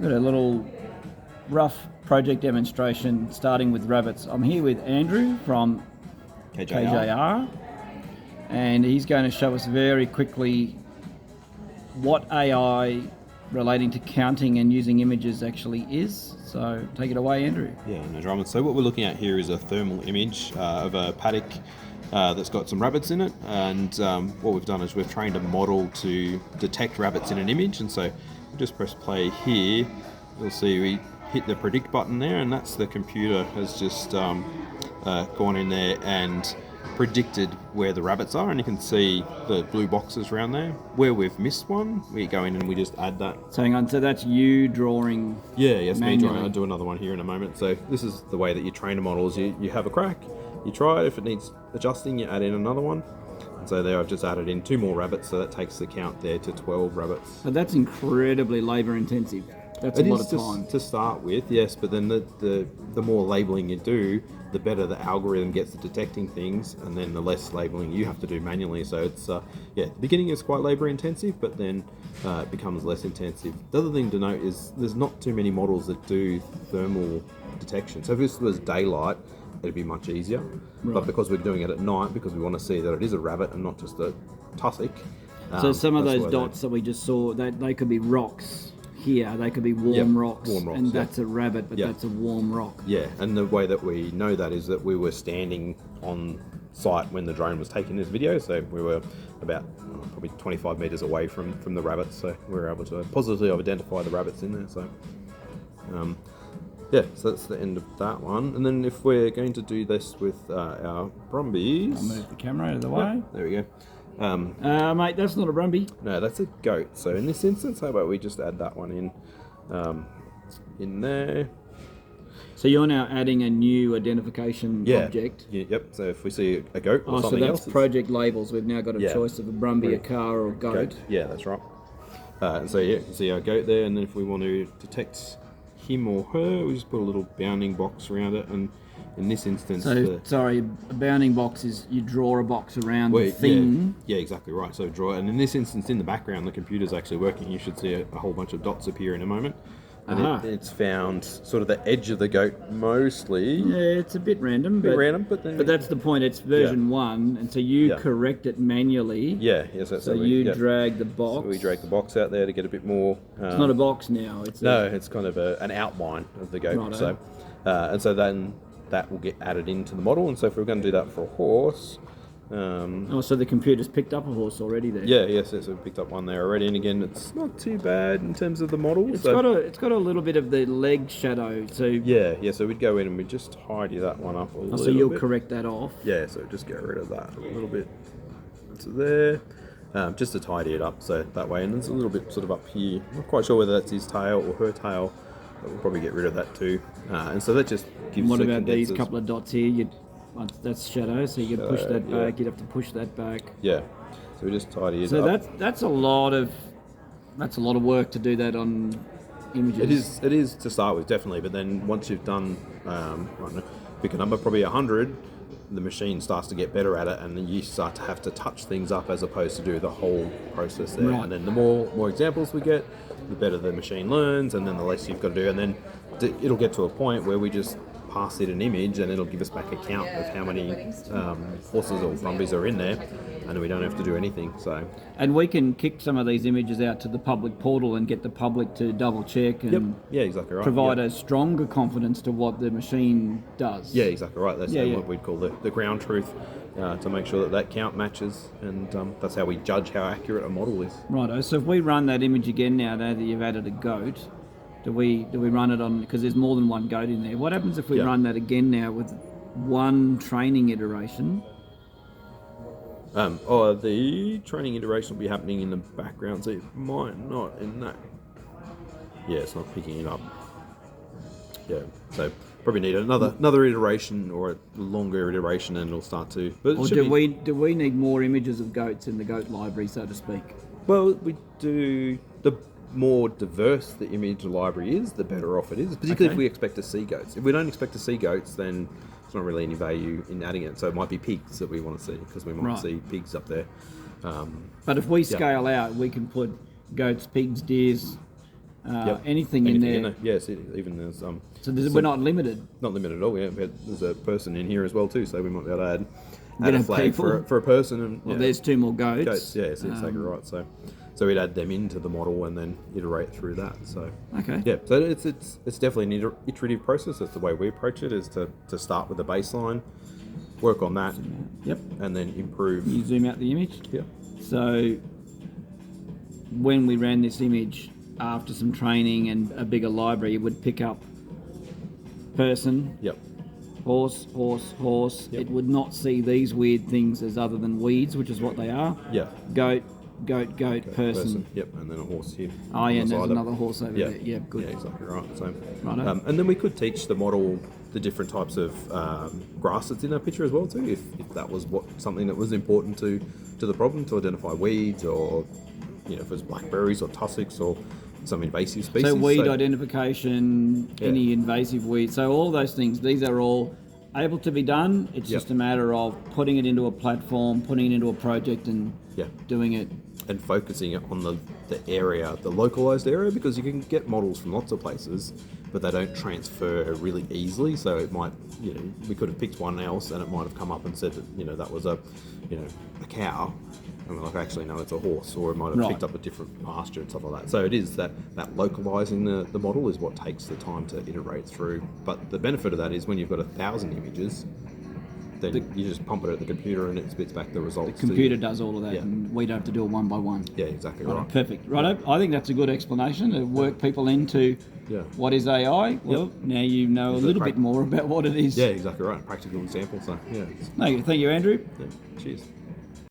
We've got a little rough project demonstration starting with rabbits. I'm here with Andrew from KJR, and he's going to show us very quickly what AI relating to counting and using images actually is. So take it away, Andrew. Yeah, no drama. So what we're looking at here is a thermal image of a paddock that's got some rabbits in it, and what we've done is we've trained a model to detect rabbits in an image, and so we just press play here. You'll see we hit the predict button there, and that's the computer has just gone in there and predicted where the rabbits are, and you can see the blue boxes around there. Where we've missed one, we go in and we just add that. So hang on, so that's you drawing. Yes, me manually. drawing. I'll do another one here in a moment. So this is the way that you train a model, is you have a crack, you try it, if it needs adjusting, you add in another one. And so there I've just added in 2 more rabbits, so that takes the count there to 12 rabbits. But that's incredibly labour intensive. That's a lot of time. To start with, yes, but then the more labelling you do, the better the algorithm gets at detecting things, and then the less labelling you have to do manually. So it's, the beginning is quite labour intensive, but then it becomes less intensive. The other thing to note is there's not too many models that do thermal detection. So if this was daylight, it'd be much easier. Right. But because we're doing it at night, because we want to see that it is a rabbit and not just a tussock. So some of those dots that we just saw, they could be rocks. Here, they could be warm rocks, and that's a rabbit, but that's a warm rock. Yeah, and the way that we know that is that we were standing on site when the drone was taking this video, so we were about probably 25 metres away from the rabbits, so we were able to positively identify the rabbits in there. So, so that's the end of that one. And then if we're going to do this with our Brumbies... I'll move the camera out of the way. There we go. Mate, that's not a Brumby. No, that's a goat. So in this instance, how about we just add that one in there. So you're now adding a new identification object. Yep. So if we see a goat or something else... So that's project labels. We've now got a choice of a Brumby, a car, or a goat. Yeah, that's right. So you can see our goat there, and then if we want to detect him or her, we just put a little bounding box around it, and in this instance... So, a bounding box is you draw a box around the thing. Yeah, exactly right. So draw, and in this instance, in the background, the computer's actually working. You should see a whole bunch of dots appear in a moment. And it's found sort of the edge of the goat mostly. Yeah, it's a bit random. But that's the point. It's version 1, and so you correct it manually. Yes. So you drag the box. So we drag the box out there to get a bit more... it's not a box now. It's kind of an outline of the goat. Righto. So, and so then that will get added into the model. And so if we're going to do that for a horse... so the computer's picked up a horse already there. Yes, so we picked up one there already, and again, it's not too bad in terms of the model. It's got a little bit of the leg shadow, so so we'd go in and we'd just tidy that one up a little bit. So you'll correct that off. Yeah, so just get rid of that a little bit. So there, just to tidy it up, so that way, and there's a little bit sort of up here. I'm not quite sure whether that's his tail or her tail, but we'll probably get rid of that too. And so that just gives. What about these couple of dots here? That's shadow, so you can push that back. You'd have to push that back. Yeah, so we just tidy it up. So that's a lot of work to do that on images. It is to start with, definitely. But then once you've done, pick a number, probably 100, the machine starts to get better at it, and then you start to have to touch things up as opposed to do the whole process there. Right. And then the more examples we get, the better the machine learns, and then the less you've got to do. And then it'll get to a point where we just pass it an image, and it'll give us back a count of how many horses or Brumbies are in there, and we don't have to do anything. So, and we can kick some of these images out to the public portal and get the public to double check and exactly right. Provide a stronger confidence to what the machine does. Yeah, exactly right. That's what we'd call the ground truth, to make sure that count matches, and that's how we judge how accurate a model is. Righto. So if we run that image again now that you've added a goat, do we run it on, because there's more than one goat in there? What happens if we run that again now with one training iteration? The training iteration will be happening in the background, so it might not in that. Yeah, it's not picking it up. Yeah, so probably need another iteration or a longer iteration, and it'll start to. But or do we need more images of goats in the goat library, so to speak? Well, we do. The more diverse the image library is, the better off it is, particularly if we expect to see goats. If we don't expect to see goats, then there's not really any value in adding it. So it might be pigs that we want to see, because we might see pigs up there. But if we scale out, we can put goats, pigs, deers, anything in there. Yes, even there's So we're not limited. not limited at all. Yeah, there's a person in here as well too, so we might be able to add Bit a of flag people. for a person. And Well, there's 2 more goats. goats. Yeah, it's exactly right. So we'd add them into the model and then iterate through that. So Okay. yeah, so it's definitely an iterative process. That's the way we approach it, is to start with the baseline, work on that, Yep. and then improve. You zoom out the image. Yeah. So when we ran this image after some training and a bigger library, it would pick up person, Yep. horse, horse, horse. Yep. It would not see these weird things as other than weeds, which is what they are. Yeah. Goat, goat, goat, person. Yep, and then a horse here. Oh yeah, on and the there's side. another horse over Yeah. there. Yeah, good. Yeah, exactly right. So, Righto. and then we could teach the model the different types of grass that's in our picture as well too, if that was something that was important to the problem, to identify weeds, or if it was blackberries or tussocks or some invasive species. So weed identification, Yeah. any invasive weed, so all those things, these are all able to be done. It's Yep. just a matter of putting it into a platform, putting it into a project and Yeah. doing it. And focusing it on the area, the localized area, because you can get models from lots of places, but they don't transfer really easily. So it might, we could have picked one else and it might have come up and said that, that was a cow. And we're like, actually, no, it's a horse. Or it might have Right. picked up a different pasture and stuff like that. So it is that localizing the model is what takes the time to iterate through. But the benefit of that is when you've got 1,000 images, then you just pump it at the computer and it spits back the results. The computer does all of that, Yeah. and we don't have to do it one by one. Yeah, exactly Right, right. perfect. Right, I think that's a good explanation to work people into Yeah. what is AI. Well, now you know a Is it little bit more about what it is. Yeah, exactly right. Practical example. So yeah, No, thank you, Andrew. yeah. Cheers.